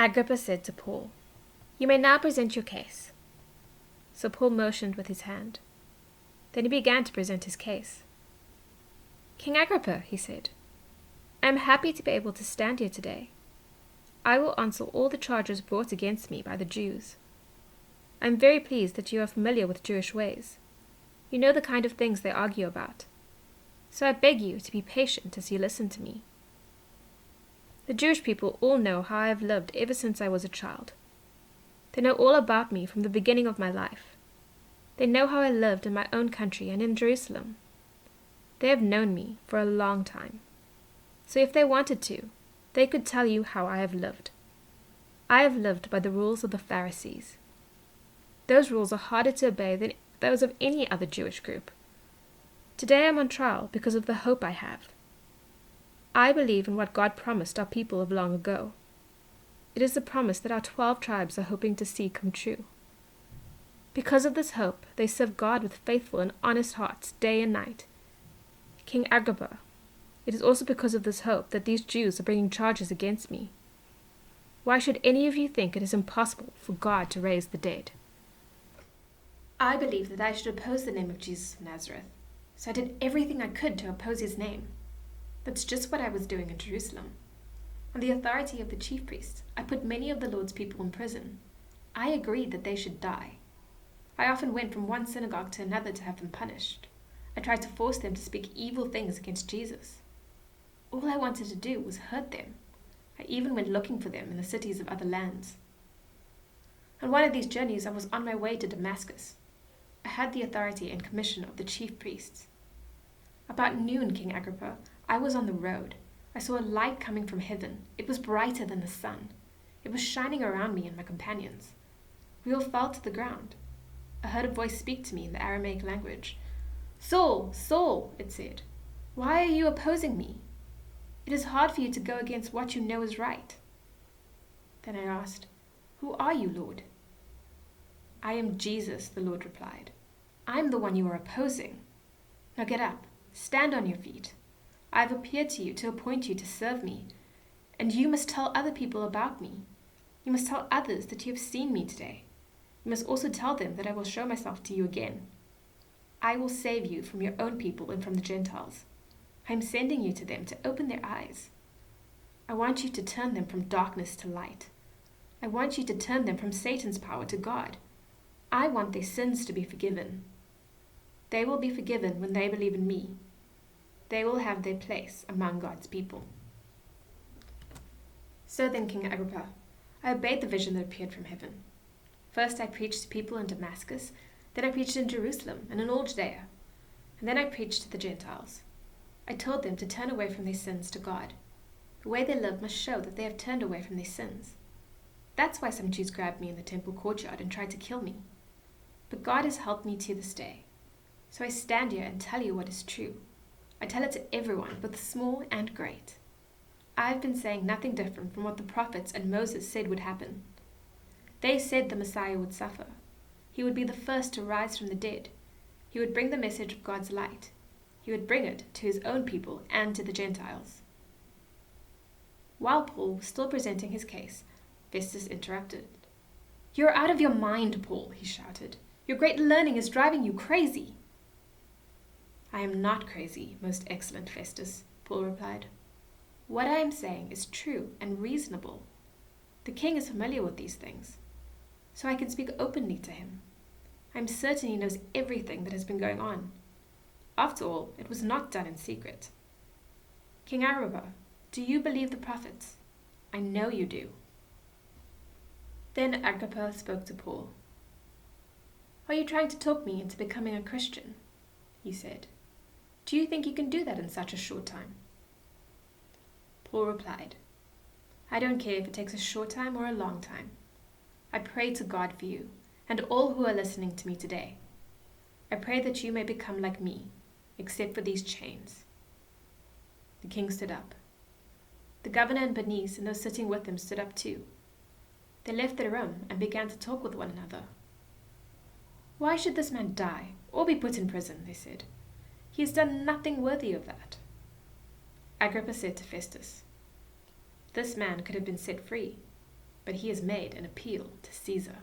Agrippa said to Paul, "You may now present your case." So Paul motioned with his hand. Then he began to present his case. "King Agrippa," he said, "I am happy to be able to stand here today. I will answer all the charges brought against me by the Jews. I am very pleased that you are familiar with Jewish ways. You know the kind of things they argue about. So I beg you to be patient as you listen to me. The Jewish people all know how I have lived ever since I was a child. They know all about me from the beginning of my life. They know how I lived in my own country and in Jerusalem. They have known me for a long time. So if they wanted to, they could tell you how I have lived. I have lived by the rules of the Pharisees. Those rules are harder to obey than those of any other Jewish group. Today I am on trial because of the hope I have. I believe in what God promised our people of long ago. It is the promise that our 12 tribes are hoping to see come true. Because of this hope, they serve God with faithful and honest hearts day and night. King Agrippa, it is also because of this hope that these Jews are bringing charges against me. Why should any of you think it is impossible for God to raise the dead? I believe that I should oppose the name of Jesus of Nazareth, so I did everything I could to oppose his name. That's just what I was doing in Jerusalem. On the authority of the chief priests, I put many of the Lord's people in prison. I agreed that they should die. I often went from one synagogue to another to have them punished. I tried to force them to speak evil things against Jesus. All I wanted to do was hurt them. I even went looking for them in the cities of other lands. On one of these journeys, I was on my way to Damascus. I had the authority and commission of the chief priests. About noon, King Agrippa, I was on the road. I saw a light coming from heaven. It was brighter than the sun. It was shining around me and my companions. We all fell to the ground. I heard a voice speak to me in the Aramaic language. "Saul, Saul," it said, "why are you opposing me? It is hard for you to go against what you know is right." Then I asked, "Who are you, Lord?" "I am Jesus," the Lord replied. "I'm the one you are opposing. Now get up, stand on your feet. I have appeared to you to appoint you to serve me, and you must tell other people about me. You must tell others that you have seen me today. You must also tell them that I will show myself to you again. I will save you from your own people and from the Gentiles. I am sending you to them to open their eyes. I want you to turn them from darkness to light. I want you to turn them from Satan's power to God. I want their sins to be forgiven. They will be forgiven when they believe in me. They will have their place among God's people." So then, King Agrippa, I obeyed the vision that appeared from heaven. First I preached to people in Damascus, then I preached in Jerusalem and in all Judea, and then I preached to the Gentiles. I told them to turn away from their sins to God. The way they live must show that they have turned away from their sins. That's why some Jews grabbed me in the temple courtyard and tried to kill me. But God has helped me to this day. So I stand here and tell you what is true. I tell it to everyone, both small and great. I've been saying nothing different from what the prophets and Moses said would happen. They said the Messiah would suffer. He would be the first to rise from the dead. He would bring the message of God's light. He would bring it to his own people and to the Gentiles. While Paul was still presenting his case, Festus interrupted. "You're out of your mind, Paul," he shouted. "Your great learning is driving you crazy." "I am not crazy, most excellent Festus," Paul replied. "What I am saying is true and reasonable. The king is familiar with these things, so I can speak openly to him. I am certain he knows everything that has been going on. After all, it was not done in secret. King Agrippa, do you believe the prophets? I know you do." Then Agrippa spoke to Paul. "Are you trying to talk me into becoming a Christian?" he said. "Do you think you can do that in such a short time?" Paul replied, "I don't care if it takes a short time or a long time. I pray to God for you and all who are listening to me today. I pray that you may become like me, except for these chains." The king stood up. The governor and Bernice and those sitting with him stood up too. They left their room and began to talk with one another. "Why should this man die or be put in prison?" they said. "He has done nothing worthy of that." Agrippa said to Festus, "This man could have been set free. but he has made an appeal to Caesar.